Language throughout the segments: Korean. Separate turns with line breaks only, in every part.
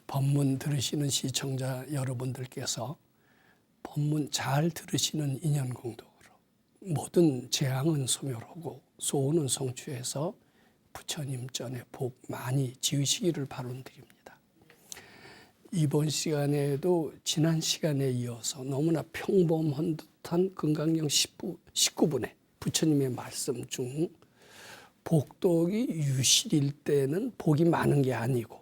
법문 들으시는 시청자 여러분들께서 법문 잘 들으시는 인연공덕으로 모든 재앙은 소멸하고 소원은 성취해서 부처님 전에 복 많이 지으시기를 바론드립니다. 이번 시간에도 지난 시간에 이어서 너무나 평범한 듯한 건강경 19분의 부처님의 말씀 중 복덕이 유실일 때는 복이 많은 게 아니고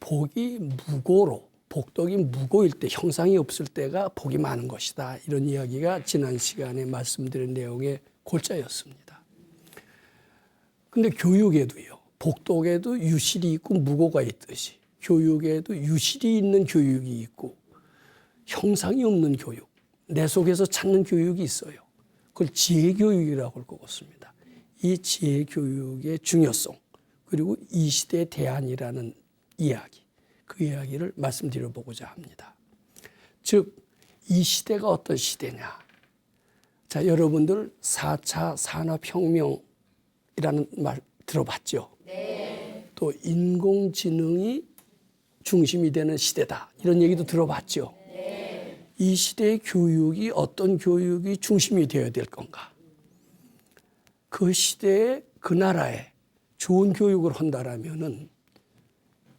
복이 무고로 복덕이 무고일 때 형상이 없을 때가 복이 많은 것이다. 이런 이야기가 지난 시간에 말씀드린 내용의 골자였습니다. 근데 교육에도요. 복덕에도 유실이 있고 무고가 있듯이 교육에도 유실이 있는 교육이 있고 형상이 없는 교육, 내 속에서 찾는 교육이 있어요. 그걸 지혜교육이라고 할 것 같습니다. 이 지혜교육의 중요성 그리고 이 시대의 대안이라는 이야기, 그 이야기를 말씀드려보고자 합니다. 즉, 이 시대가 어떤 시대냐. 자, 여러분들 4차 산업혁명이라는 말 들어봤죠? 네. 또 인공지능이 중심이 되는 시대다. 이런 얘기도 들어봤죠? 네. 이 시대의 교육이 어떤 교육이 중심이 되어야 될 건가? 그 시대에 그 나라에 좋은 교육을 한다라면은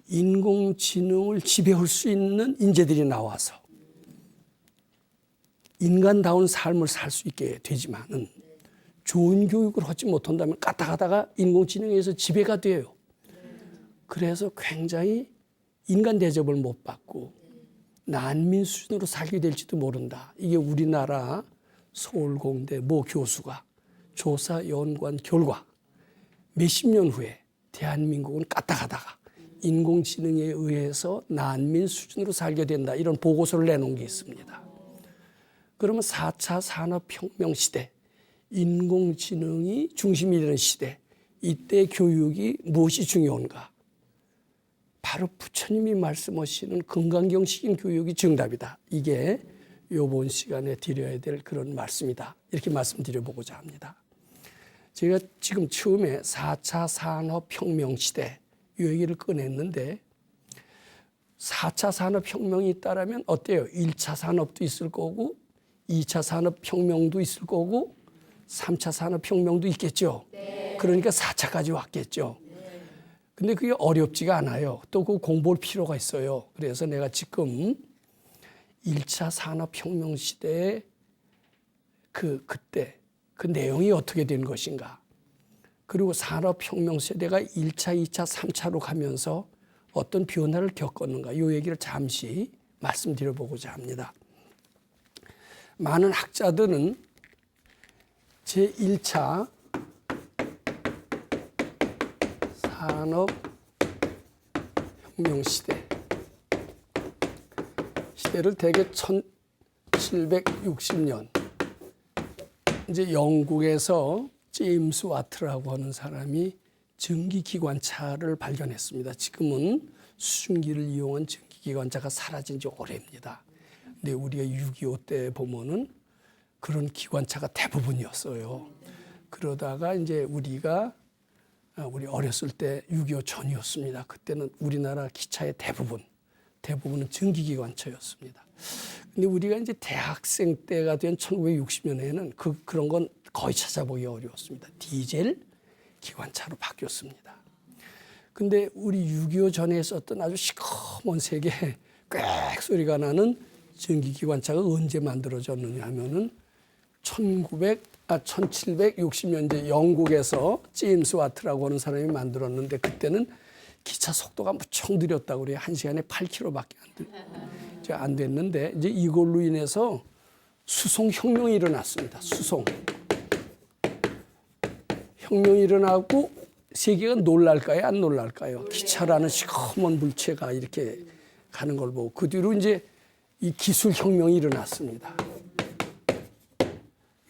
인공지능을 지배할 수 있는 인재들이 나와서 인간다운 삶을 살 수 있게 되지만은 좋은 교육을 하지 못한다면 까딱하다가 인공지능에서 지배가 돼요. 그래서 굉장히 인간 대접을 못 받고 난민 수준으로 살게 될지도 모른다. 이게 우리나라 서울공대 모 교수가 조사 연구한 결과 몇십 년 후에 대한민국은 까딱하다가 인공지능에 의해서 난민 수준으로 살게 된다. 이런 보고서를 내놓은 게 있습니다. 그러면 4차 산업혁명 시대, 인공지능이 중심이 되는 시대, 이때 교육이 무엇이 중요한가? 바로 부처님이 말씀하시는 건강경식인 교육이 정답이다. 이게 이번 시간에 드려야 될 그런 말씀이다. 이렇게 말씀드려보고자 합니다. 제가 지금 처음에 4차 산업혁명 시대 이 얘기를 꺼냈는데 4차 산업혁명이 있다라면 어때요? 1차 산업도 있을 거고 2차 산업혁명도 있을 거고 3차 산업혁명도 있겠죠. 네. 그러니까 4차까지 왔겠죠. 네. 근데 그게 어렵지가 않아요. 또 그 공부할 필요가 있어요. 그래서 내가 지금 1차 산업혁명 시대에 그때 그 내용이 어떻게 된 것인가. 그리고 산업혁명 세대가 1차, 2차, 3차로 가면서 어떤 변화를 겪었는가. 이 얘기를 잠시 말씀드려보고자 합니다. 많은 학자들은 제1차 산업혁명 시대를 대개 1760년 이제 영국에서 제임스 와트라고 하는 사람이 전기기관차를 발견했습니다. 지금은 수증기를 이용한 전기기관차가 사라진 지 오래입니다. 근데 우리가 6.25 때 보면은 그런 기관차가 대부분이었어요. 그러다가 이제 우리 어렸을 때 6.25 전이었습니다. 그때는 우리나라 기차의 대부분은 전기기관차였습니다. 근데 우리가 이제 대학생 때가 된 1960년에는 그런 건 거의 찾아보기 어려웠습니다. 디젤 기관차로 바뀌었습니다. 근데 우리 6.25 전에 썼던 아주 시커먼 색의 꽥 소리가 나는 전기기관차가 언제 만들어졌느냐 하면은 1760년대 영국에서 제임스 와트라고 하는 사람이 만들었는데 그때는 기차 속도가 무척 느렸다고 그래요. 1시간에 8km밖에 안 됐는데 이제 이걸로 인해서 수송혁명이 일어났습니다. 혁명이 일어나고 세계가 놀랄까요? 안 놀랄까요? 기차라는 시커먼 물체가 이렇게 가는 걸 보고 그 뒤로 이제 이 기술혁명이 일어났습니다.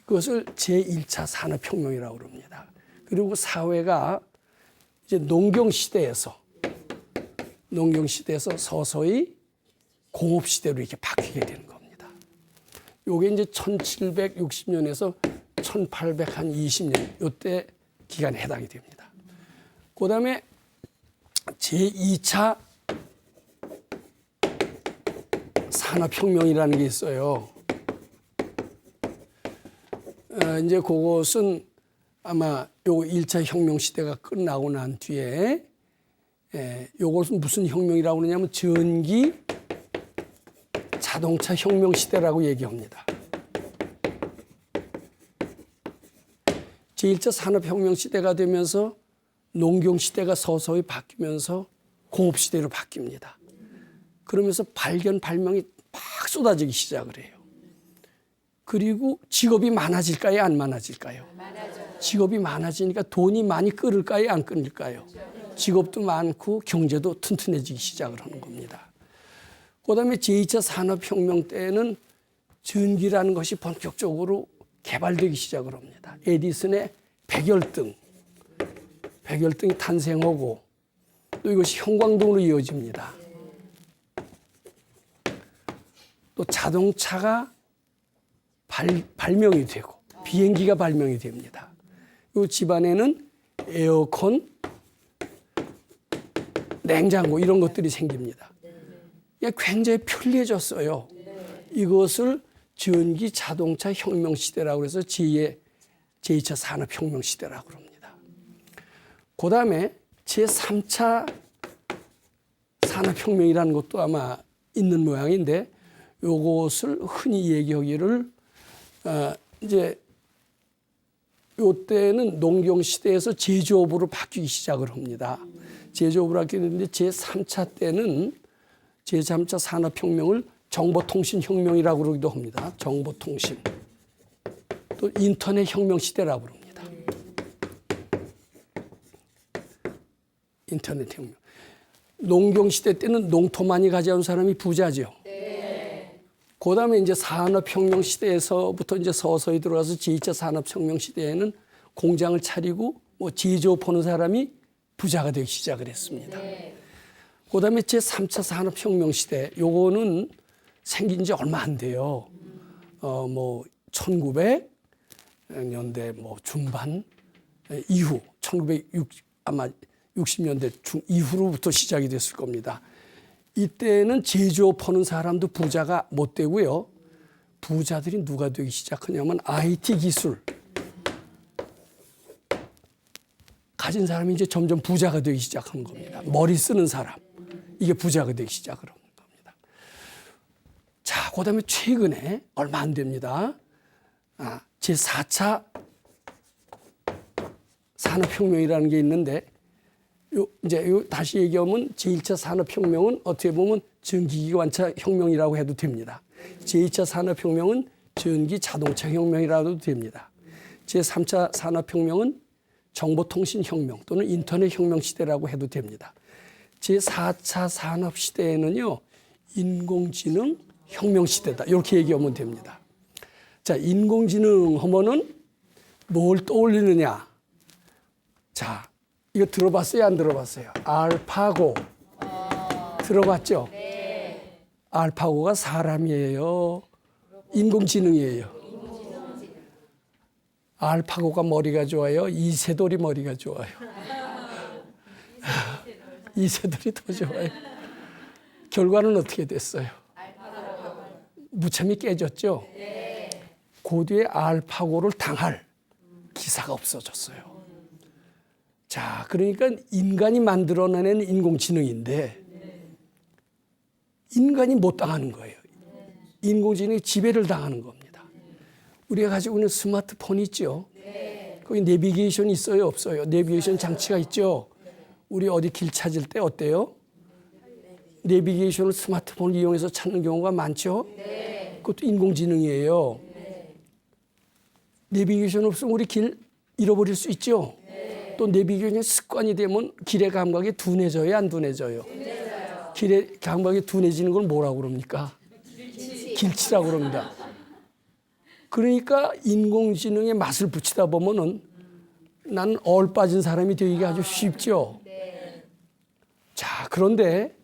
그것을 제1차 산업혁명이라고 그럽니다. 그리고 사회가 이제 농경시대에서 서서히 공업시대로 이렇게 바뀌게 되는 겁니다. 요게 이제 1760년에서 1820년 요때 기간에 해당이 됩니다. 그 다음에 제2차 산업혁명이라는 게 있어요. 이제 그것은 아마 요 1차 혁명 시대가 끝나고 난 뒤에 요것은 무슨 혁명이라고 그러냐면 전기 자동차 혁명 시대라고 얘기합니다. 제1차 산업혁명 시대가 되면서 농경 시대가 서서히 바뀌면서 공업 시대로 바뀝니다. 그러면서 발견 발명이 막 쏟아지기 시작을 해요. 그리고 직업이 많아질까요? 안 많아질까요? 직업이 많아지니까 돈이 많이 끓을까요? 안 끓을까요? 직업도 많고 경제도 튼튼해지기 시작을 하는 겁니다. 그다음에 제2차 산업혁명 때는 전기라는 것이 본격적으로 개발되기 시작을 합니다. 에디슨의 백열등이 탄생하고 또 이것이 형광등으로 이어집니다. 또 자동차가 발명이 되고 비행기가 발명이 됩니다. 이 집안에는 에어컨, 냉장고 이런 것들이 생깁니다. 굉장히 편리해졌어요. 이것을 전기 자동차 혁명 시대라고 해서 제2차 산업혁명 시대라고 합니다. 그 다음에 제3차 산업혁명이라는 것도 아마 있는 모양인데 요것을 흔히 얘기하기를 이제 요때는 농경 시대에서 제조업으로 바뀌기 시작을 합니다. 제조업으로 바뀌는데 제3차 때는 제3차 산업혁명을 정보통신혁명이라고 그러기도 합니다. 정보통신. 또 인터넷 혁명 시대라고 합니다. 인터넷 혁명. 농경 시대 때는 농토 많이 가져온 사람이 부자죠. 그 다음에 이제 산업혁명 시대에서부터 이제 서서히 들어가서 제2차 산업혁명 시대에는 공장을 차리고 뭐 제조업 하는 사람이 부자가 되기 시작을 했습니다. 그 다음에 제3차 산업혁명 시대, 요거는 생긴 지 얼마 안 돼요. 뭐 1900년대 뭐 중반 이후, 아마 60년대 중 이후로부터 시작이 됐을 겁니다. 이때는 제조업 하는 사람도 부자가 못 되고요. 부자들이 누가 되기 시작하냐면 IT 기술 가진 사람이 이제 점점 부자가 되기 시작하는 겁니다. 머리 쓰는 사람. 이게 부자가 되기 시작을 하는 겁니다. 자, 그 다음에 최근에 얼마 안 됩니다. 제4차 산업혁명이라는 게 있는데 다시 얘기하면 제1차 산업혁명은 어떻게 보면 전기기관차 혁명이라고 해도 됩니다. 제2차 산업혁명은 전기 자동차 혁명이라고 해도 됩니다. 제3차 산업혁명은 정보통신혁명 또는 인터넷 혁명 시대라고 해도 됩니다. 제4차 산업시대에는요, 인공지능 혁명 시대다. 이렇게 얘기하면 됩니다. 자, 인공지능 하면은 뭘 떠올리느냐? 자, 이거 들어봤어요? 안 들어봤어요? 알파고. 들어봤죠? 네. 알파고가 사람이에요? 인공지능이에요? 알파고가 머리가 좋아요? 이세돌이 머리가 좋아요? 이세돌이 더 좋아요. 결과는 어떻게 됐어요? 무참히 깨졌죠? 네. 그 뒤에 알파고를 당할 기사가 없어졌어요. 자, 그러니까 인간이 만들어내는 인공지능인데 인간이 못 당하는 거예요. 인공지능이 지배를 당하는 겁니다. 우리가 가지고 있는 스마트폰 있죠? 거기 내비게이션 있어요? 없어요? 내비게이션 장치가 있죠? 우리 어디 길 찾을 때 어때요? 내비게이션을 스마트폰을 이용해서 찾는 경우가 많죠? 그것도 인공지능이에요. 내비게이션 없으면 우리 길 잃어버릴 수 있죠? 또 내비게이션이 습관이 되면 길의 감각이 둔해져요? 안 둔해져요? 길의 감각이 둔해지는 걸 뭐라고 그럽니까? 길치라고 그럽니다. 그러니까 인공지능에 맛을 붙이다 보면은 난 얼빠진 사람이 되기가 아주 쉽죠. 자, 그런데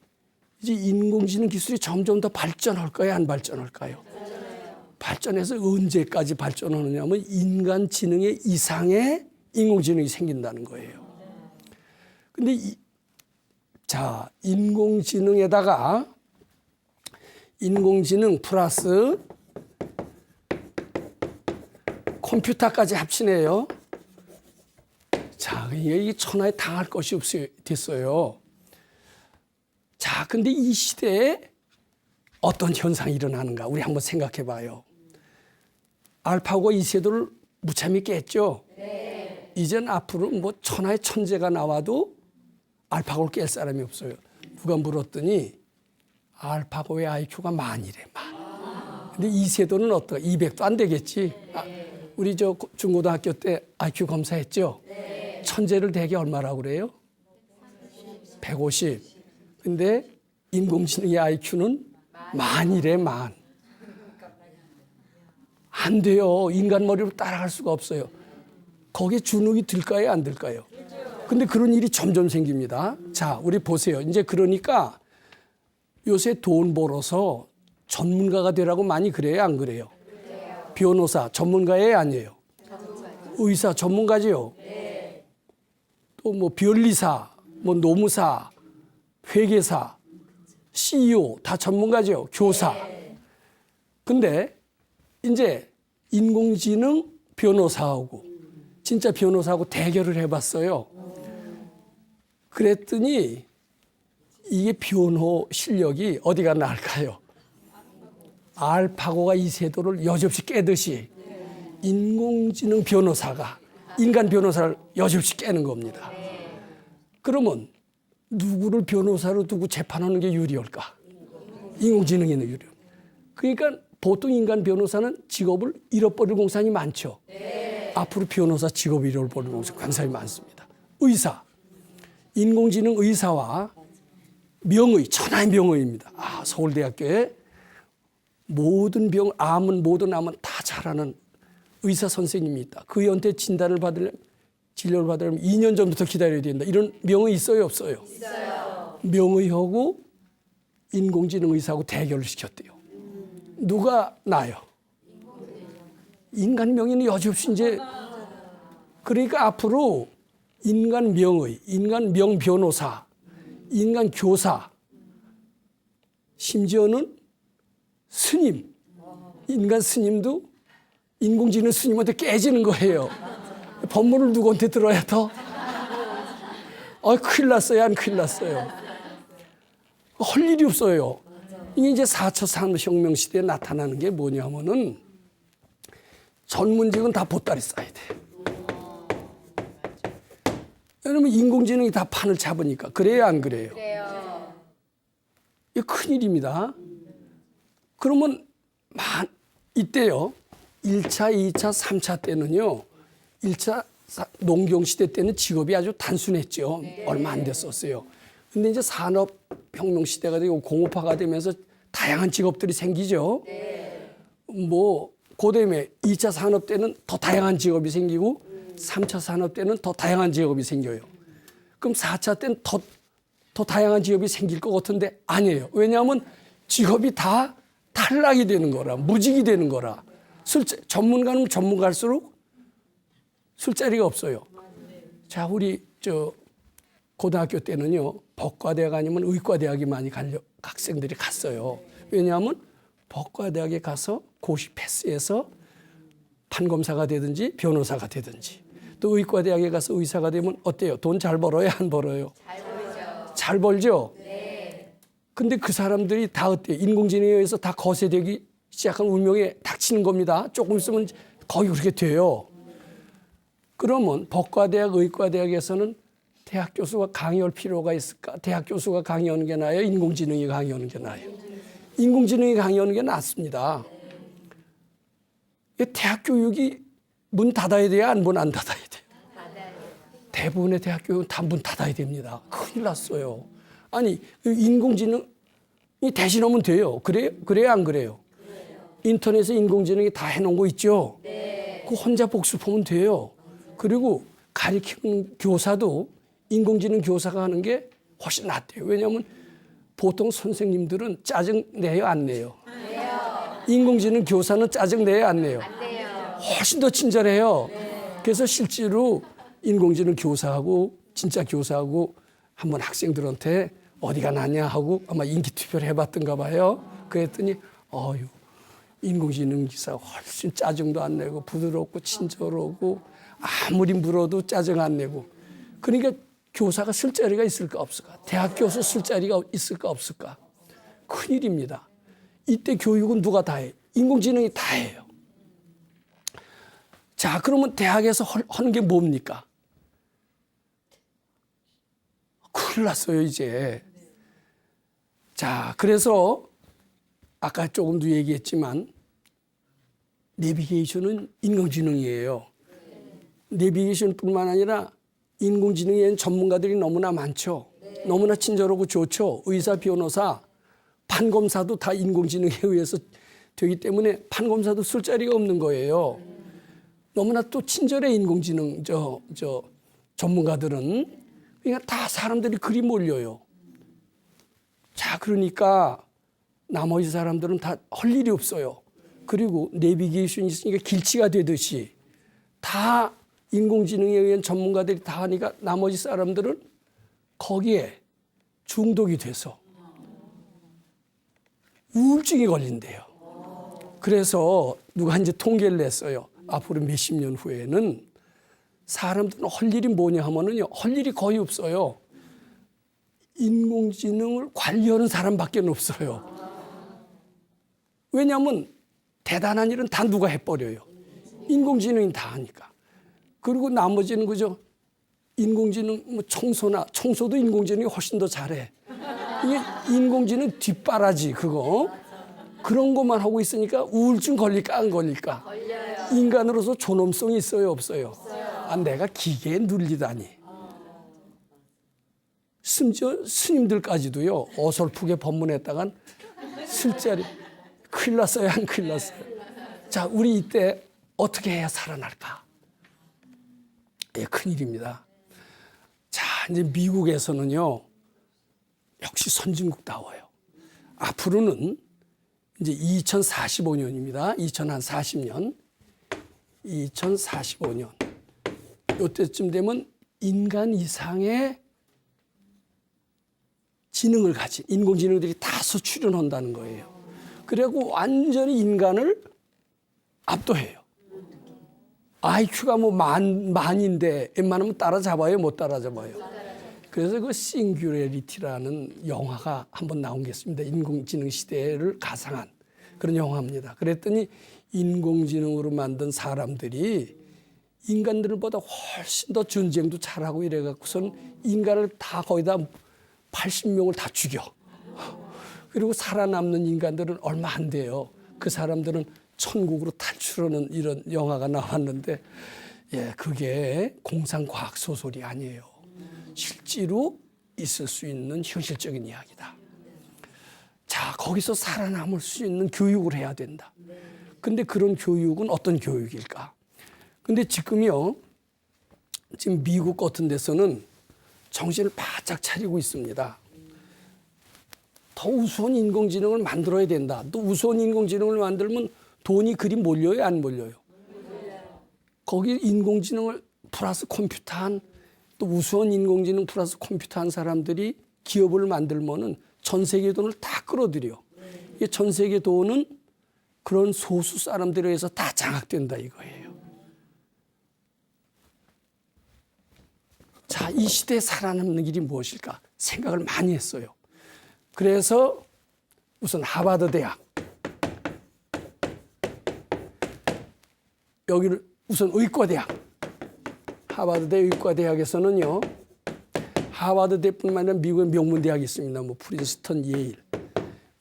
이제 인공지능 기술이 점점 더 발전할까요? 안 발전할까요? 발전해서 언제까지 발전하느냐면 인간 지능의 이상의 인공지능이 생긴다는 거예요. 근데 자, 인공지능에다가 인공지능 플러스 컴퓨터까지 합치네요. 자, 이게 천하에 당할 것이 없어요. 됐어요. 자, 근데 이 시대에 어떤 현상이 일어나는가 우리 한번 생각해 봐요. 알파고가 이 세도를 무참히 깼죠. 네. 이젠 앞으로 뭐 천하의 천재가 나와도 알파고를 깰 사람이 없어요. 누가 물었더니 알파고의 IQ가 만이래, 만. 근데 이 세도는 어떠? 200도 안 되겠지. 우리 저 중고등학교 때 IQ 검사했죠. 네. 천재를 대개 얼마라고 그래요? 150. 근데 인공지능의 IQ는 만이래, 만. 안 돼요. 인간 머리로 따라갈 수가 없어요. 거기에 주눅이 들까요, 안 들까요? 근데 그런 일이 점점 생깁니다. 자, 우리 보세요. 이제 그러니까 요새 돈 벌어서 전문가가 되라고 많이 그래요, 안 그래요? 변호사 전문가예요, 아니에요? 의사 전문가지요. 또 뭐 변리사, 뭐 노무사, 회계사, CEO 다 전문가죠. 교사. 근데 이제 인공지능 변호사하고 진짜 변호사하고 대결을 해봤어요. 그랬더니 이게 변호 실력이 어디가 나을까요? 알파고가 이 세도를 여지없이 깨듯이 인공지능 변호사가 인간 변호사를 여지없이 깨는 겁니다. 그러면 누구를 변호사로 두고 재판하는 게 유리할까? 인공지능이 유리합니다. 그러니까 보통 인간 변호사는 직업을 잃어버릴 공산이 많죠. 앞으로 변호사 직업을 잃어버릴 공산이 많습니다. 의사, 인공지능 의사와 명의, 천하의 명의입니다. 서울대학교에 모든 암은 다 잘하는 의사 선생님이 있다. 그한테 진단을 받으려면, 진료를 받으려면 2년 전부터 기다려야 된다. 이런 명의 있어요, 없어요? 있어요. 명의하고 인공지능 의사하고 대결을 시켰대요. 누가 나요? 인간 명의는 여지없이 이제 그러니까 앞으로 인간 명의, 인간 명 변호사, 인간 교사, 심지어는 스님, 인간 스님도 인공지능 스님한테 깨지는 거예요. 법문을 누구한테 들어야 더? 큰일 났어요, 안 큰일 났어요. 할 일이 없어요. 이게 이제 4차 산업혁명 시대에 나타나는 게 뭐냐면은 전문직은 다 보따리 싸야 돼. 왜냐면 인공지능이 다 판을 잡으니까. 그래요, 안 그래요? 그래요. 이게 큰일입니다. 그러면 이때요. 1차, 2차, 3차 때는요. 1차 농경시대 때는 직업이 아주 단순했죠. 네. 얼마 안 됐었어요. 근데 이제 산업혁명 시대가 되고 공업화가 되면서 다양한 직업들이 생기죠. 네. 뭐 그다음에 2차 산업 때는 더 다양한 직업이 생기고 3차 산업 때는 더 다양한 직업이 생겨요. 그럼 4차 때는 더 다양한 직업이 생길 것 같은데 아니에요. 왜냐하면 직업이 다 탈락이 되는 거라, 무직이 되는 거라. 전문가는 전문가일수록 술자리가 없어요. 자, 우리 고등학교 때는요, 법과대학 아니면 의과대학이 많이 학생들이 갔어요. 왜냐하면 법과대학에 가서 고시 패스해서 판검사가 되든지 변호사가 되든지, 또 의과대학에 가서 의사가 되면 어때요? 돈 잘 벌어요, 안 벌어요? 잘 벌죠. 잘 벌죠? 네. 근데 그 사람들이 다 어때요? 인공지능에 의해서 다 거세되기 시작한 운명에 닥치는 겁니다. 조금 있으면 거의 그렇게 돼요. 그러면 법과대학, 의과대학에서는 대학 교수가 강의할 필요가 있을까? 대학 교수가 강의하는 게 나아요? 인공지능이 강의하는 게 나아요? 인공지능이 강의하는 게 낫습니다. 대학 교육이 문 닫아야 돼요? 안 닫아야 돼요? 대부분의 대학 교육은 다 문 닫아야 됩니다. 큰일 났어요. 아니, 인공지능이 대신하면 돼요. 그래요? 안 그래요? 인터넷에 인공지능이 다 해놓은 거 있죠? 그거 혼자 복습하면 돼요. 그리고 가르치는 교사도 인공지능 교사가 하는 게 훨씬 낫대요. 왜냐하면 보통 선생님들은 짜증 내요, 안 내요? 인공지능 교사는 짜증 내요, 안 내요? 훨씬 더 친절해요. 그래서 실제로 인공지능 교사하고 진짜 교사하고 한번 학생들한테 어디가 낫냐 하고 아마 인기 투표를 해봤던가 봐요. 그랬더니 인공지능 기사 훨씬 짜증도 안 내고 부드럽고 친절하고 아무리 물어도 짜증 안 내고. 그러니까 교사가 쓸 자리가 있을까 없을까? 대학 교수 쓸 자리가 있을까 없을까? 큰일입니다. 이때 교육은 누가 다 해? 인공지능이 다 해요. 자, 그러면 대학에서 하는 게 뭡니까? 큰일 났어요, 이제. 자, 그래서 아까 조금도 얘기했지만 내비게이션은 인공지능이에요. 내비게이션뿐만 아니라 인공지능에 대한 전문가들이 너무나 많죠. 너무나 친절하고 좋죠. 의사, 변호사, 판검사도 다 인공지능에 의해서 되기 때문에 판검사도 쓸 자리가 없는 거예요. 너무나 또 친절해 인공지능 전문가들은. 그러니까 다 사람들이 그리 몰려요. 자, 그러니까 나머지 사람들은 다 할 일이 없어요. 그리고 내비게이션이 있으니까 길치가 되듯이 다 인공지능에 의한 전문가들이 다 하니까 나머지 사람들은 거기에 중독이 돼서 우울증이 걸린대요. 그래서 누가 이제 통계를 냈어요. 앞으로 몇십 년 후에는 사람들은 할 일이 뭐냐 하면은요, 할 일이 거의 없어요. 인공지능을 관리하는 사람밖에 없어요. 왜냐하면 대단한 일은 다 누가 해버려요. 인공지능이 다 하니까. 그리고 나머지는 그죠? 인공지능 뭐 청소도 인공지능이 훨씬 더 잘해. 이게 인공지능 뒷바라지 그거. 그런 것만 하고 있으니까 우울증 걸릴까 안 걸릴까? 걸려요. 인간으로서 존엄성이 있어요 없어요? 없어요. 내가 기계에 눌리다니. 심지어 스님들까지도요. 어설프게 법문했다간 쓸 자리 큰일 났어요 안 큰일 났어요? 자, 우리 이때 어떻게 해야 살아날까? 예, 큰일입니다. 자, 이제 미국에서는요. 역시 선진국다워요. 앞으로는 이제 2045년입니다. 2040년. 2045년. 이때쯤 되면 인간 이상의 지능을 가진 인공지능들이 다수 출현한다는 거예요. 그리고 완전히 인간을 압도해요. IQ가 뭐 만인데 웬만하면 따라잡아요, 못 따라잡아요. 그래서 그 싱귤레리티라는 영화가 한번 나온 게 있습니다. 인공지능 시대를 가상한 그런 영화입니다. 그랬더니 인공지능으로 만든 사람들이 인간들보다 훨씬 더 전쟁도 잘하고 이래갖고선 인간을 다 거의 다 80명을 다 죽여. 그리고 살아남는 인간들은 얼마 안 돼요. 그 사람들은 천국으로 탈출하는 이런 영화가 나왔는데, 예, 그게 공상과학 소설이 아니에요. 실제로 있을 수 있는 현실적인 이야기다. 자, 거기서 살아남을 수 있는 교육을 해야 된다. 근데 그런 교육은 어떤 교육일까? 근데 지금요, 지금 미국 같은 데서는 정신을 바짝 차리고 있습니다. 더 우수한 인공지능을 만들어야 된다. 또 우수한 인공지능을 만들면 돈이 그리 몰려요, 안 몰려요? 거기 인공지능을 플러스 컴퓨터한 또 우수한 인공지능 플러스 컴퓨터한 사람들이 기업을 만들면은 전 세계 돈을 다 끌어들여. 이게 전 세계 돈은 그런 소수 사람들에 의해서 다 장악된다 이거예요. 자, 이 시대에 살아남는 길이 무엇일까? 생각을 많이 했어요. 그래서 우선 하버드 대학, 여기를 우선 의과대학, 하버드대 의과대학에서는요, 하버드대뿐만 아니라 미국의 명문대학이 있습니다. 뭐 프린스턴, 예일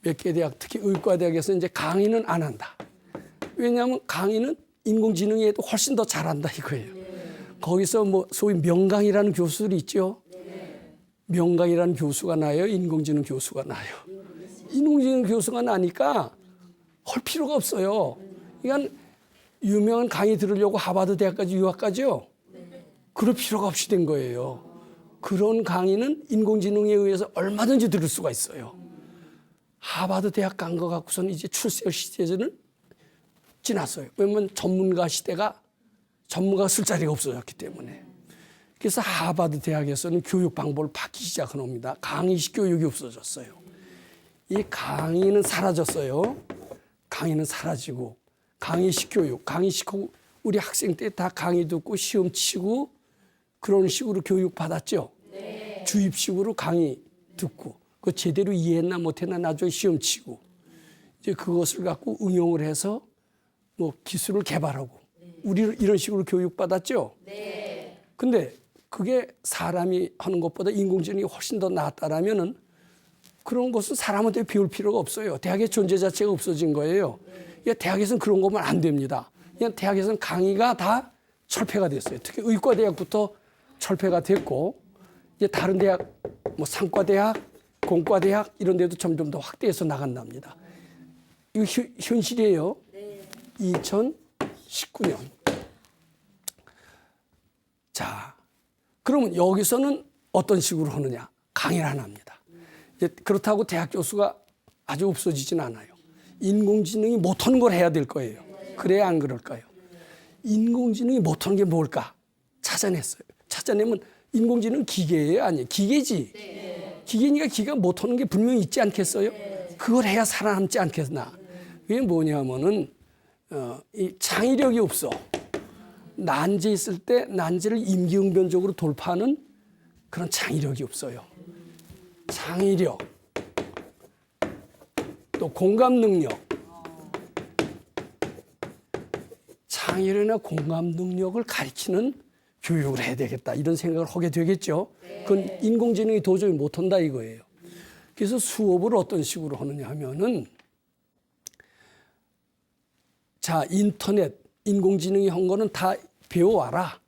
몇 개 대학, 특히 의과대학에서 이제 강의는 안 한다. 왜냐하면 강의는 인공지능에도 훨씬 더 잘한다 이거예요. 거기서 뭐 소위 명강이라는 교수들이 있죠. 명강이라는 교수가 나요, 인공지능 교수가 나요. 인공지능 교수가 나니까 할 필요가 없어요. 그러니까 유명한 강의 들으려고 하버드 대학까지 유학 가죠. 그럴 필요가 없이 된 거예요. 그런 강의는 인공지능에 의해서 얼마든지 들을 수가 있어요. 하버드 대학 간 거 갖고서는 이제 출세 시대는 지났어요. 왜냐하면 전문가 쓸 자리가 없어졌기 때문에. 그래서 하버드 대학에서는 교육 방법을 바뀌기 시작한 겁니다. 강의식 교육이 없어졌어요. 이 강의는 사라졌어요. 강의는 사라지고 강의식 교육, 강의식 우리 학생 때 다 강의 듣고 시험 치고 그런 식으로 교육 받았죠. 네. 주입식으로 강의 듣고 그 제대로 이해했나 못했나 나중에 시험 치고 이제 그것을 갖고 응용을 해서 뭐 기술을 개발하고 우리 이런 식으로 교육 받았죠. 네. 근데 그게 사람이 하는 것보다 인공지능이 훨씬 더 낫다라면은 그런 것은 사람한테 배울 필요가 없어요. 대학의 존재 자체가 없어진 거예요. 네. 대학에서는 그런 거면 안 됩니다. 그냥 대학에서는 강의가 다 철폐가 됐어요. 특히 의과대학부터 철폐가 됐고 이제 다른 대학, 뭐 상과대학, 공과대학 이런 데도 점점 더 확대해서 나간답니다. 이거 현실이에요. 네. 2019년. 자, 그러면 여기서는 어떤 식으로 하느냐? 강의를 안 합니다. 그렇다고 대학 교수가 아주 없어지진 않아요. 인공지능이 못하는 걸 해야 될 거예요. 그래야 안 그럴까요? 인공지능이 못하는 게 뭘까? 찾아냈어요. 찾아내면 인공지능은 기계예요? 아니에요? 기계지. 기계니까 기가 못하는 게 분명히 있지 않겠어요? 그걸 해야 살아남지 않겠나? 그게 뭐냐면은 이 창의력이 없어. 난제 있을 때 난제를 임기응변적으로 돌파하는 그런 창의력이 없어요. 창의력, 또 공감 능력, 창의력이나 공감 능력을 가르치는 교육을 해야 되겠다 이런 생각을 하게 되겠죠. 그건 인공지능이 도저히 못한다 이거예요. 그래서 수업을 어떤 식으로 하느냐 하면은 자 인터넷 인공지능이 한 거는 다 배워와라.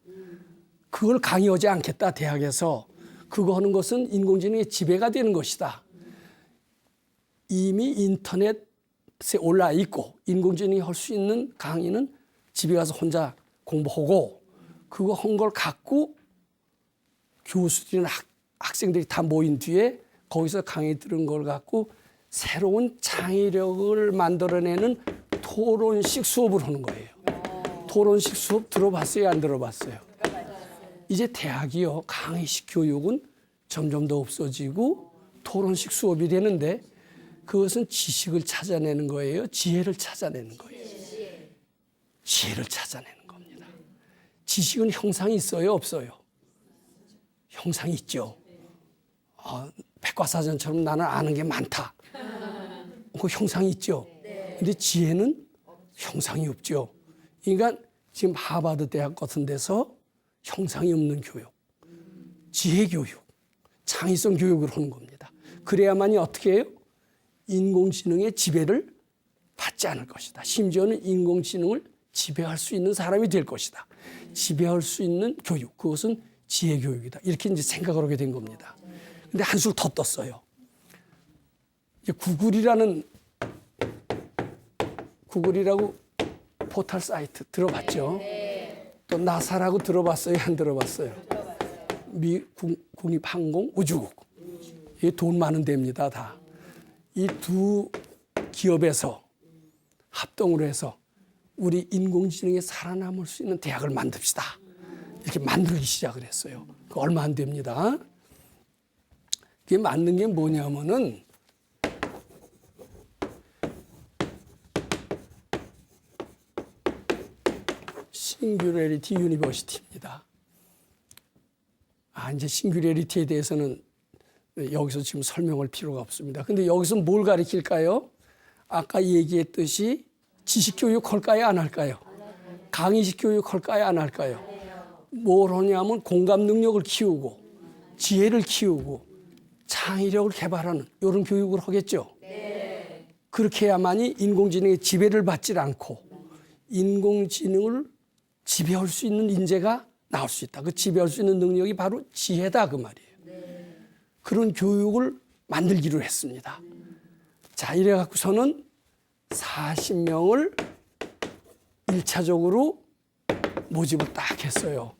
그걸 강의하지 않겠다 대학에서. 그거 하는 것은 인공지능의 지배가 되는 것이다. 이미 인터넷에 올라 있고 인공지능이 할 수 있는 강의는 집에 가서 혼자 공부하고 그거 한 걸 갖고 교수들이나 학생들이 다 모인 뒤에 거기서 강의 들은 걸 갖고 새로운 창의력을 만들어내는 토론식 수업을 하는 거예요. 토론식 수업 들어봤어요? 안 들어봤어요? 이제 대학이요. 강의식 교육은 점점 더 없어지고 토론식 수업이 되는데 그것은 지식을 찾아내는 거예요? 지혜를 찾아내는 거예요? 지혜를 찾아내는 겁니다. 지식은 형상이 있어요? 없어요? 형상이 있죠. 백과사전처럼 나는 아는 게 많다. 그 형상이 있죠. 근데 지혜는 형상이 없죠. 그러니까 지금 하버드 대학 같은 데서 형상이 없는 교육, 지혜 교육, 창의성 교육을 하는 겁니다. 그래야만이 어떻게 해요? 인공지능의 지배를 받지 않을 것이다. 심지어는 인공지능을 지배할 수 있는 사람이 될 것이다. 지배할 수 있는 교육, 그것은 지혜 교육이다. 이렇게 이제 생각을 하게 된 겁니다. 근데 한술 더 떴어요. 이제 구글이라고 포털 사이트 들어봤죠? 또 나사라고 들어봤어요? 안 들어봤어요? 미 국립항공우주국. 이게 돈 많은 데입니다, 다. 이 두 기업에서 합동으로 해서 우리 인공지능에 살아남을 수 있는 대학을 만듭시다. 이렇게 만들기 시작을 했어요. 그 얼마 안 됩니다. 그게 만든 게 뭐냐면은 싱귤레리티 유니버시티입니다. 이제 싱귤레리티에 대해서는 여기서 지금 설명할 필요가 없습니다. 근데 여기서 뭘 가르칠까요? 아까 얘기했듯이 지식 교육 할까요? 안 할까요? 강의식 교육 할까요? 안 할까요? 뭘 하냐면 공감 능력을 키우고 지혜를 키우고 창의력을 개발하는 이런 교육을 하겠죠. 그렇게 해야만이 인공지능의 지배를 받지 않고 인공지능을 지배할 수 있는 인재가 나올 수 있다. 그 지배할 수 있는 능력이 바로 지혜다 그 말이에요. 그런 교육을 만들기로 했습니다. 자, 이래 갖고서는 40명을 1차적으로 모집을 딱 했어요.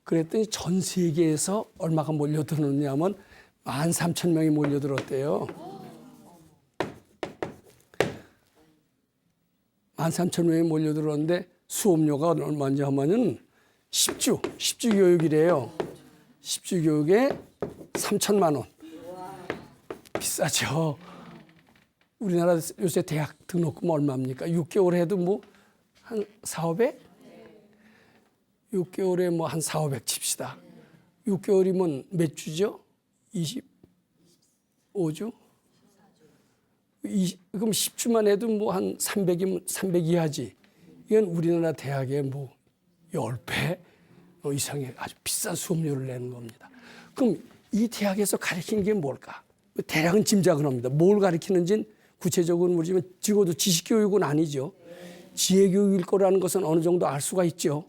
그랬더니 전 세계에서 얼마가 몰려들었냐면 13,000명이 몰려들었대요. 13,000명이 몰려들었는데 수업료가 얼마인지 하면은 10주 교육이래요. 10주 교육에 3,000만 원. 비싸죠. 우리나라 요새 대학 등록금 얼마입니까? 6개월 해도 뭐 한 4, 500? 6개월에 뭐 한 4, 500 칩시다. 6개월이면 몇 주죠? 25주? 그럼 10주만 해도 뭐 한 300이면 300 이하지. 이건 우리나라 대학의 뭐 10배 이상의 아주 비싼 수업료를 내는 겁니다. 그럼 이 대학에서 가르치는 게 뭘까? 대략은 짐작을 합니다. 뭘 가르치는지는 구체적으로는 모르지만 적어도 지식교육은 아니죠. 지혜교육일 거라는 것은 어느 정도 알 수가 있죠.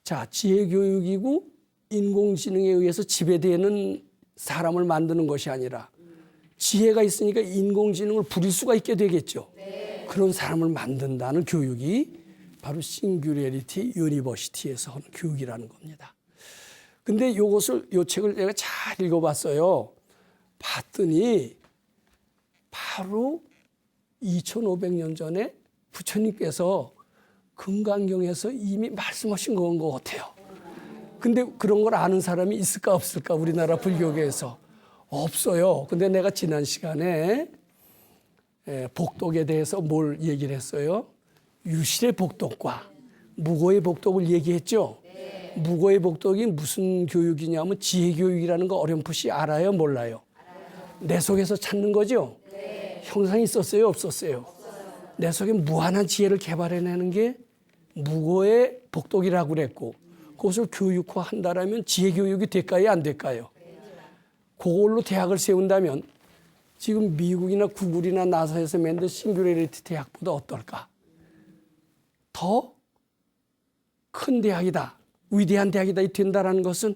자, 지혜교육이고 인공지능에 의해서 지배되는 사람을 만드는 것이 아니라 지혜가 있으니까 인공지능을 부릴 수가 있게 되겠죠. 그런 사람을 만든다는 교육이 바로 싱귤레리티 유니버시티에서 하는 교육이라는 겁니다. 근데 요 책을 내가 잘 읽어봤어요. 봤더니 바로 2500년 전에 부처님께서 금강경에서 이미 말씀하신 건 것 같아요. 근데 그런 걸 아는 사람이 있을까 없을까 우리나라 불교계에서 없어요. 근데 내가 지난 시간에 복덕에 대해서 뭘 얘기를 했어요? 유실의 복덕과 무고의 복덕을 얘기했죠. 무고의 복덕이 무슨 교육이냐면 지혜교육이라는 거 어렴풋이 알아요? 몰라요? 내 속에서 찾는 거죠? 형상이 있었어요? 없었어요? 내 속에 무한한 지혜를 개발해내는 게 무고의 복덕이라고 그랬고 그것을 교육화한다라면 지혜교육이 될까요? 안 될까요? 그걸로 대학을 세운다면 지금 미국이나 구글이나 나사에서 만든 싱귤레리티 대학보다 어떨까? 더 큰 대학이다. 위대한 대학이다. 된다라는 것은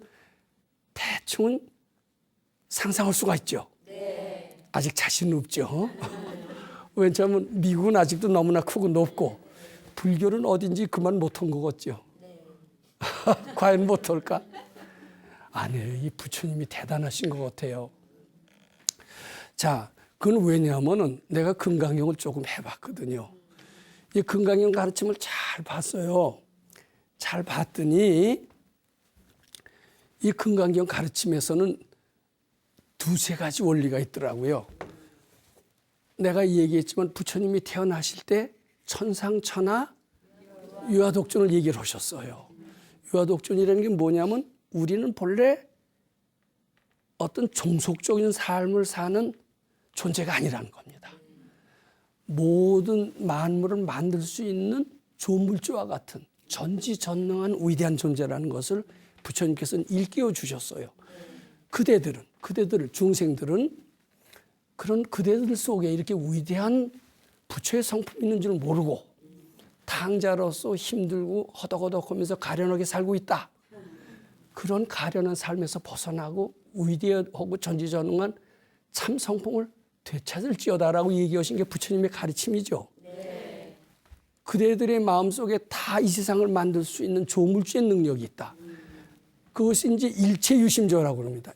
대충은 상상할 수가 있죠. 아직 자신은 없죠. 왜냐하면 미국은 아직도 너무나 크고 높고 불교는 어딘지 그만 못한 것 같죠. 과연 못할까? 아니에요. 이 부처님이 대단하신 것 같아요. 자, 그건 왜냐하면 내가 금강경을 조금 해봤거든요. 이 금강경 가르침을 잘 봤어요. 잘 봤더니 이 금강경 가르침에서는 두세 가지 원리가 있더라고요. 내가 얘기했지만 부처님이 태어나실 때 천상천하 유아독존을 얘기를 하셨어요. 유아독존이라는 게 뭐냐면 우리는 본래 어떤 종속적인 삶을 사는 존재가 아니라는 겁니다. 모든 만물을 만들 수 있는 조물주와 같은 전지전능한 위대한 존재라는 것을 부처님께서는 일깨워 주셨어요. 그대들 중생들은 그런 그대들 속에 이렇게 위대한 부처의 성품이 있는 줄 모르고 탕자로서 힘들고 허덕허덕하면서 가련하게 살고 있다. 그런 가련한 삶에서 벗어나고 위대하고 전지전능한 참 성품을 되찾을지어다라고 얘기하신 게 부처님의 가르침이죠. 그대들의 마음속에 다 이 세상을 만들 수 있는 조물주의 능력이 있다. 그것이 이제 일체유심조라고 합니다.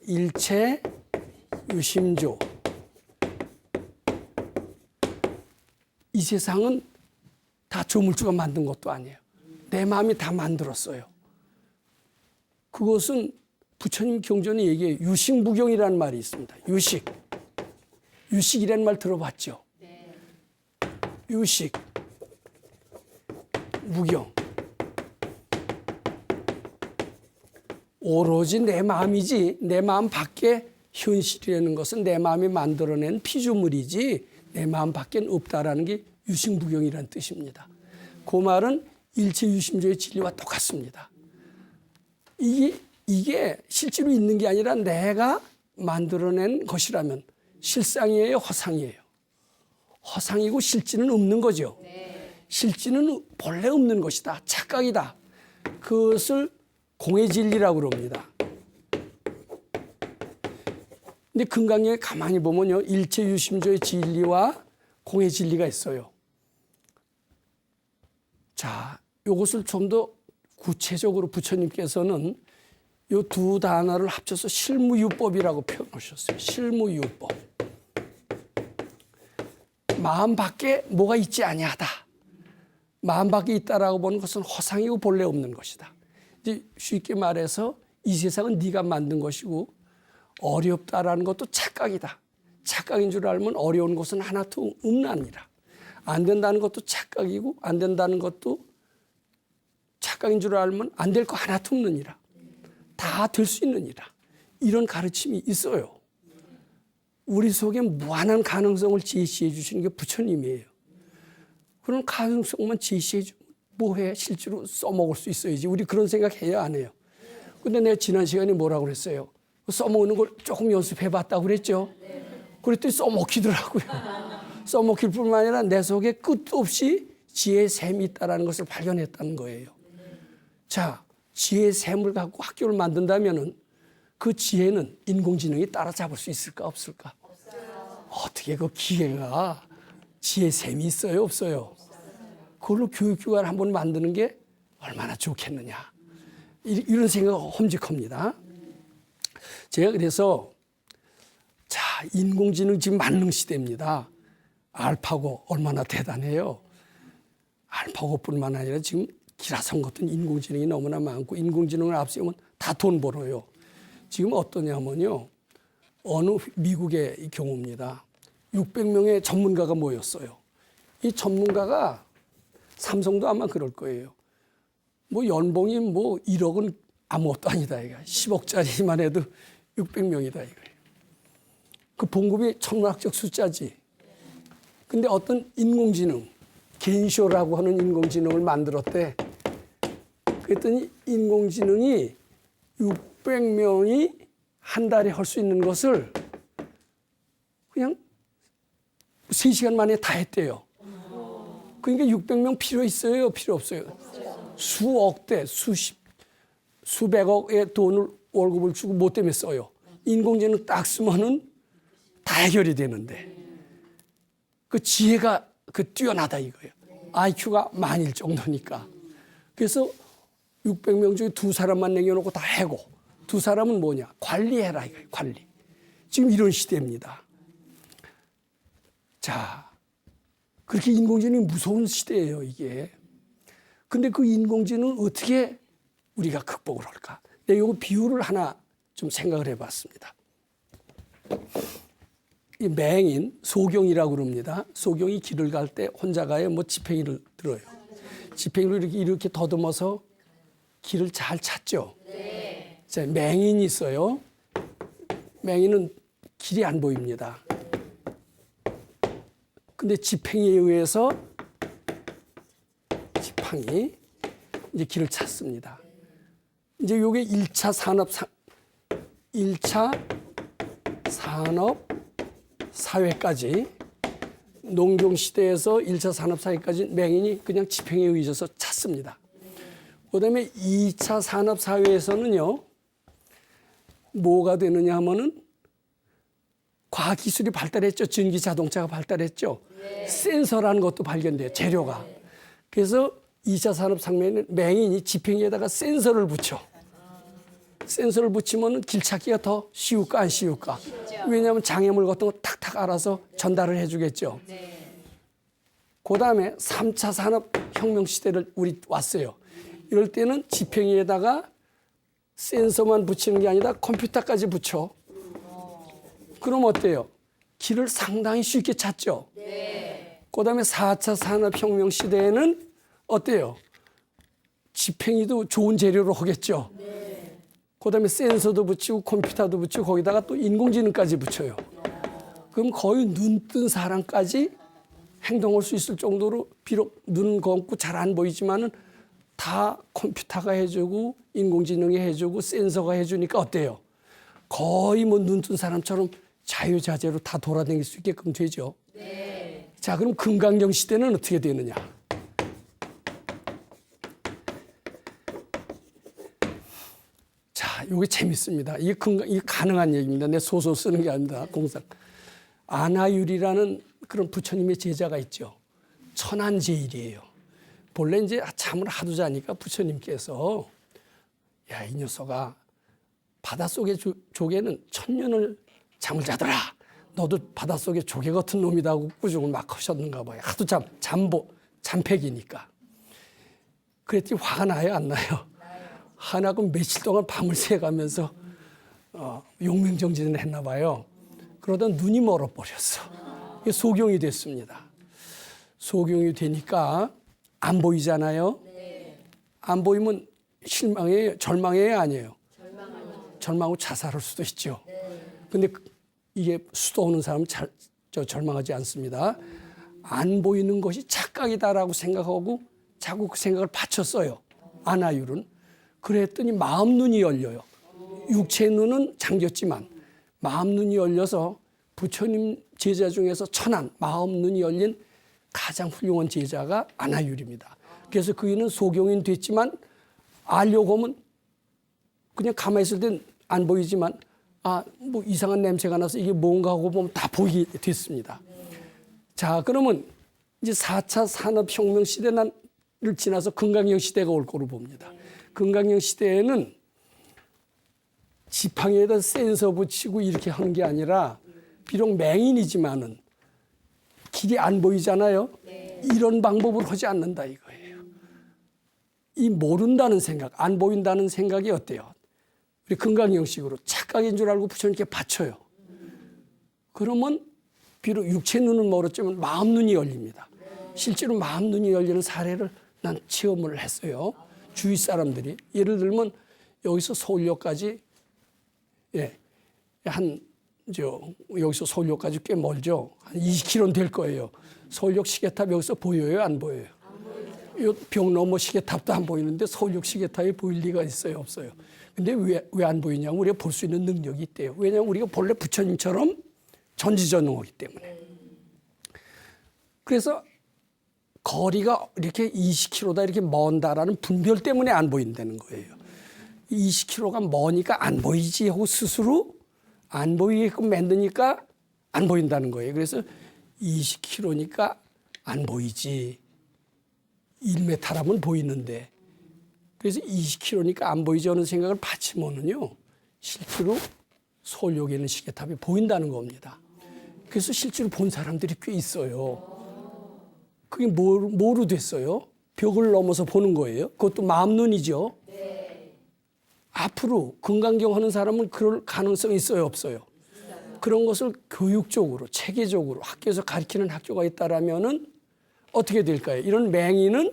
일체유심조. 이 세상은 다 조물주가 만든 것도 아니에요. 내 마음이 다 만들었어요. 그것은 부처님 경전에 얘기해요. 유식무경이라는 말이 있습니다. 유식. 유식이라는 말 들어봤죠? 유식. 무경. 오로지 내 마음이지 내 마음 밖에 현실이라는 것은 내 마음이 만들어낸 피조물이지 내 마음 밖엔 없다라는 게 유식무경이라는 뜻입니다. 그 말은 일체유심조의 진리와 똑같습니다. 이게 실제로 있는 게 아니라 내가 만들어낸 것이라면 실상이에요, 허상이에요? 허상이고 실지는 없는 거죠. 실지는 본래 없는 것이다. 착각이다. 그것을 공의 진리라고 그럽니다. 근데 금강경에 가만히 보면요. 일체유심조의 진리와 공의 진리가 있어요. 자, 이것을 좀 더 구체적으로 부처님께서는 이 두 단어를 합쳐서 실무유법이라고 표현하셨어요. 실무유법. 마음 밖에 뭐가 있지 아니하다. 마음 밖에 있다라고 보는 것은 허상이고 본래 없는 것이다. 이제 쉽게 말해서 이 세상은 네가 만든 것이고 어렵다라는 것도 착각이다. 착각인 줄 알면 어려운 것은 하나도 없나니라. 안 된다는 것도 착각이고 안 된다는 것도 착각인 줄 알면 안 될 거 하나도 없느니라. 다 될 수 있느니라. 이런 가르침이 있어요. 우리 속에 무한한 가능성을 제시해 주시는 게 부처님이에요. 그런 가능성만 제시해 주면 뭐해? 실제로 써먹을 수 있어야지. 우리 그런 생각 해야 안 해요. 근데 내가 지난 시간에 뭐라고 그랬어요? 써먹는 걸 조금 연습해 봤다고 그랬죠? 그랬더니 써먹히더라고요. 써먹힐 뿐만 아니라 내 속에 끝도 없이 지혜의 샘이 있다는 것을 발견했다는 거예요. 자, 지혜의 샘을 갖고 학교를 만든다면은 그 지혜는 인공지능이 따라잡을 수 있을까 없을까? 어떻게 그 기회가 지혜의 샘이 있어요 없어요? 그걸로 교육기관을 한번 만드는 게 얼마나 좋겠느냐. 이런 생각이 험직합니다. 제가 그래서 자, 인공지능 지금 만능 시대입니다. 알파고 얼마나 대단해요. 알파고뿐만 아니라 지금 기라성 같은 인공지능이 너무나 많고 인공지능을 앞세우면 다 돈 벌어요. 지금 어떠냐면요. 어느 미국의 경우입니다. 600명의 전문가가 모였어요. 이 전문가가 삼성도 아마 그럴 거예요. 뭐 연봉이 뭐 1억은 아무것도 아니다. 이거 10억짜리만 해도 600명이다 이거예요. 그 봉급이 천문학적 숫자지. 근데 어떤 인공지능, 겐쇼라고 하는 인공지능을 만들었대. 그랬더니 인공지능이 600명이 한 달에 할 수 있는 것을 그냥 3시간 만에 다 했대요. 그러니까 600명 필요 있어요? 필요 없어요? 수억 대, 수백억의 돈을 월급을 주고 뭐 때문에 써요? 인공지능 딱 쓰면은 다 해결이 되는데. 그 지혜가 뛰어나다 이거예요. IQ가 만일 정도니까. 그래서 600명 중에 2사람만 남겨놓고 다 해고. 2사람은 뭐냐? 관리해라 이거예요. 관리. 지금 이런 시대입니다. 자, 그렇게 인공지능이 무서운 시대예요 이게. 근데 그 인공지능을 어떻게 우리가 극복을 할까? 내가 이거 비유를 하나 좀 생각을 해봤습니다. 이 맹인 소경이라고 그럽니다. 소경이 길을 갈 때 혼자 가요. 뭐 지팽이를 들어요. 지팽이를 이렇게 더듬어서 길을 잘 찾죠. 네. 자, 맹인이 있어요. 맹인은 길이 안 보입니다. 근데 지팽이에 의해서 지팡이 이제 길을 찾습니다. 이제 요게 1차 산업 사회까지 농경 시대에서 1차 산업 사회까지 맹인이 그냥 지팽이에 의해서 찾습니다. 그다음에 2차 산업 사회에서는요. 뭐가 되느냐 하면은 과학 기술이 발달했죠. 전기 자동차가 발달했죠. 네. 센서라는 것도 발견돼요. 재료가. 그래서 2차 산업 상면에는 맹인이 지팽이에다가 센서를 붙여. 센서를 붙이면 길 찾기가 더 쉬울까 안 쉬울까? 왜냐하면 장애물 같은 거 탁탁 알아서 전달을 해주겠죠. 네. 그다음에 3차 산업혁명 시대를 우리 왔어요. 이럴 때는 지팽이에다가 센서만 붙이는 게 아니라 컴퓨터까지 붙여. 그럼 어때요? 길을 상당히 쉽게 찾죠. 네. 그다음에 4차 산업혁명 시대에는 어때요? 지팽이도 좋은 재료로 하겠죠. 네. 그다음에 센서도 붙이고 컴퓨터도 붙이고 거기다가 또 인공지능까지 붙여요. 그럼 거의 눈 뜬 사람까지 행동할 수 있을 정도로 비록 눈 감고 잘 안 보이지만은 다 컴퓨터가 해주고 인공지능이 해주고 센서가 해주니까 어때요? 거의 뭐 눈 뜬 사람처럼 자유자재로 다 돌아다닐 수 있게끔 되죠. 네. 자, 그럼 금강경 시대는 어떻게 되느냐? 자, 이게 재밌습니다. 이게 가능한 얘기입니다. 내 소설 쓰는 게 아닙니다. 공상. 안하율이라는 그런 부처님의 제자가 있죠. 천안제일이에요. 본래 이제 잠을 하도 자니까 부처님께서 야, 이 녀석아, 바닷속의 조개는 천년을 잠을 자더라. 너도 바닷속의 조개 같은 놈이다고 꾸중을 막 하셨는가 봐요. 하도 잠팩이니까. 그랬더니 화가 나요, 안 나요? 하나고 며칠 동안 밤을 새가면서 용맹정진을 했나 봐요. 그러다 눈이 멀어버렸어. 이게 소경이 됐습니다. 소경이 되니까 안 보이잖아요. 안 보이면 실망해요, 절망해요, 아니에요? 절망하고 자살할 수도 있죠. 근데 이게 수도 없는 사람은 절망하지 않습니다. 안 보이는 것이 착각이다라고 생각하고 자꾸 그 생각을 받쳤어요. 아나율은. 그랬더니 마음 눈이 열려요. 육체 눈은 잠겼지만 마음 눈이 열려서 부처님 제자 중에서 천한 마음 눈이 열린 가장 훌륭한 제자가 아나율입니다. 그래서 그이는 소경인 됐지만 알려고 하면 그냥 가만히 있을 땐 안 보이지만 뭐 이상한 냄새가 나서 이게 뭔가 하고 보면 다 보이게 됐습니다. 자, 그러면 이제 4차 산업혁명 시대를 지나서 금강경 시대가 올 거로 봅니다. 금강경 시대에는 지팡이에다 센서 붙이고 이렇게 하는 게 아니라 비록 맹인이지만은 길이 안 보이잖아요. 이런 방법을 하지 않는다 이거예요. 이 모른다는 생각, 안 보인다는 생각이 어때요? 우리 금강경식으로 착각인 줄 알고 부처님께 바쳐요. 그러면 비록 육체 눈은 멀었지만 마음 눈이 열립니다. 실제로 마음 눈이 열리는 사례를 난 체험을 했어요. 주위 사람들이. 예를 들면 여기서 서울역까지 여기서 서울역까지 꽤 멀죠. 한 20km는 될 거예요. 서울역 시계탑 여기서 보여요, 안 보여요? 요 벽 너머 시계탑도 안 보이는데 서울역 시계탑이 보일 리가 있어요, 없어요? 근데 왜 안 보이냐면 우리가 볼 수 있는 능력이 있대요. 왜냐하면 우리가 본래 부처님처럼 전지전능하기 때문에. 그래서 거리가 이렇게 20km다 이렇게 먼다라는 분별 때문에 안 보인다는 거예요. 20km가 머니까 안 보이지 하고 스스로 안 보이게끔 만드니까 안 보인다는 거예요. 그래서 20km니까 안 보이지. 1m라면 보이는데. 그래서 20km니까 안 보이지 하는 생각을 받치면은요, 실제로 서울역에 있는 시계탑이 보인다는 겁니다. 그래서 실제로 본 사람들이 꽤 있어요. 그게 뭐로 됐어요? 벽을 넘어서 보는 거예요. 그것도 마음 눈이죠. 앞으로 금강경 하는 사람은 그럴 가능성이 있어요, 없어요? 그런 것을 교육적으로, 체계적으로 학교에서 가르치는 학교가 있다라면은 어떻게 될까요? 이런 맹인은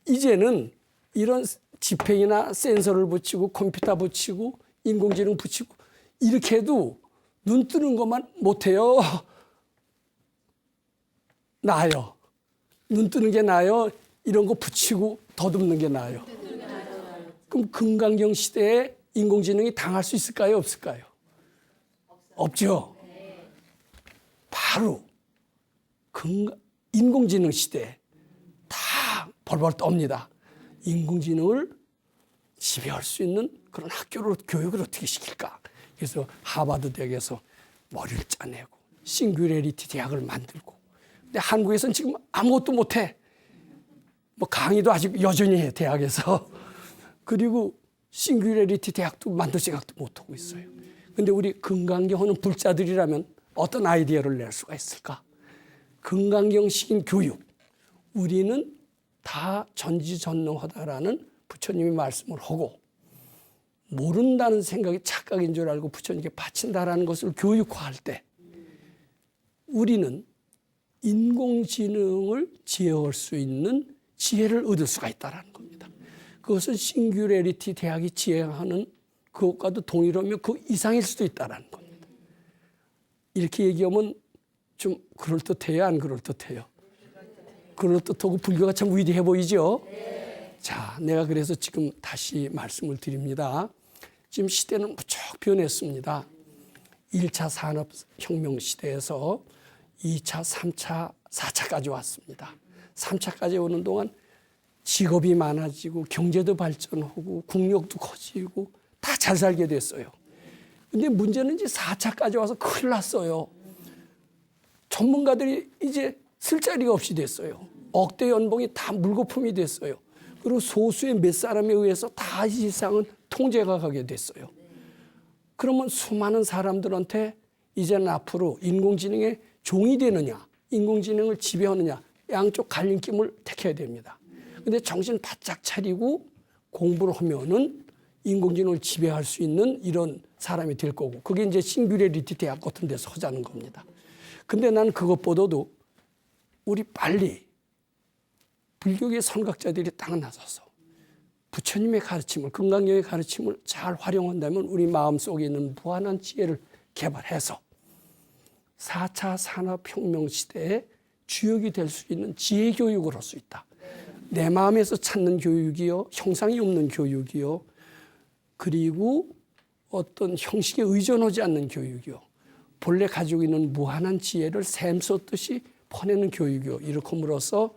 이제는 이런 지팽이나 센서를 붙이고 컴퓨터 붙이고 인공지능 붙이고 이렇게 해도 눈 뜨는 것만 못해요. 나아요. 눈 뜨는 게 나아요. 이런 거 붙이고 더듬는 게 나아요. 그럼 금강경 시대에 인공지능이 당할 수 있을까요? 없을까요? 없죠. 바로 인공지능 시대에 다 벌벌 떱니다. 인공지능을 지배할 수 있는 그런 교육을 어떻게 시킬까? 그래서 하버드 대학에서 머리를 짜내고 싱귤레리티 대학을 만들고. 근데 한국에서는 지금 아무것도 못해. 뭐 강의도 아직 여전히 해, 대학에서. 그리고 싱귤레리티 대학도 만들 생각도 못하고 있어요. 근데 우리 금강경 하는 불자들이라면 어떤 아이디어를 낼 수가 있을까? 금강경식인 교육. 우리는 다 전지전능하다라는 부처님이 말씀을 하고 모른다는 생각이 착각인 줄 알고 부처님께 바친다라는 것을 교육화할 때 우리는 인공지능을 제어할 수 있는 지혜를 얻을 수가 있다는 겁니다. 그것은 싱귤레리티 대학이 지향하는 그것과도 동일하며 그 이상일 수도 있다는 겁니다. 이렇게 얘기하면 좀 그럴듯해요, 안 그럴듯해요? 그럴듯하고 불교가 참 위대해 보이죠? 자, 내가 그래서 지금 다시 말씀을 드립니다. 지금 시대는 무척 변했습니다. 1차 산업혁명 시대에서 2차, 3차, 4차까지 왔습니다. 3차까지 오는 동안 직업이 많아지고 경제도 발전하고 국력도 커지고 다 잘 살게 됐어요. 근데 문제는 이제 4차까지 와서 큰일 났어요. 전문가들이 이제 쓸 자리가 없이 됐어요. 억대 연봉이 다 물거품이 됐어요. 그리고 소수의 몇 사람에 의해서 다 이 세상은 통제가 가게 됐어요. 그러면 수많은 사람들한테 이제는 앞으로 인공지능의 종이 되느냐, 인공지능을 지배하느냐, 양쪽 갈림길을 택해야 됩니다. 근데 정신 바짝 차리고 공부를 하면은 인공지능을 지배할 수 있는 이런 사람이 될 거고, 그게 이제 싱귤레리티 대학 같은 데서 하자는 겁니다. 근데 나는 그것보다도 우리 빨리 불교계 선각자들이 딱 나서서 부처님의 가르침을, 금강경의 가르침을 잘 활용한다면 우리 마음속에 있는 무한한 지혜를 개발해서 4차 산업혁명 시대에 주역이 될 수 있는 지혜 교육을 할 수 있다. 내 마음에서 찾는 교육이요, 형상이 없는 교육이요, 그리고 어떤 형식에 의존하지 않는 교육이요, 본래 가지고 있는 무한한 지혜를 샘솟듯이 퍼내는 교육이요, 이렇게 함으로써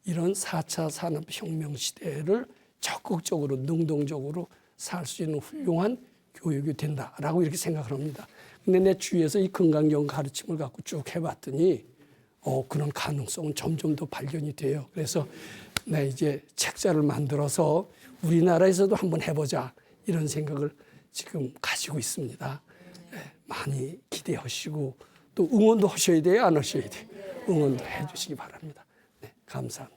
이런 4차 산업혁명 시대를 적극적으로 능동적으로 살 수 있는 훌륭한 교육이 된다라고 이렇게 생각을 합니다. 근데 내 주위에서 이 금강경 가르침을 갖고 쭉 해봤더니 그런 가능성은 점점 더 발견이 돼요. 그래서 나 이제 책자를 만들어서 우리나라에서도 한번 해보자 이런 생각을 지금 가지고 있습니다. 네, 많이 기대하시고 또 응원도 하셔야 돼요, 안 하셔야 돼요? 응원도 해주시기 바랍니다. 네, 감사합니다.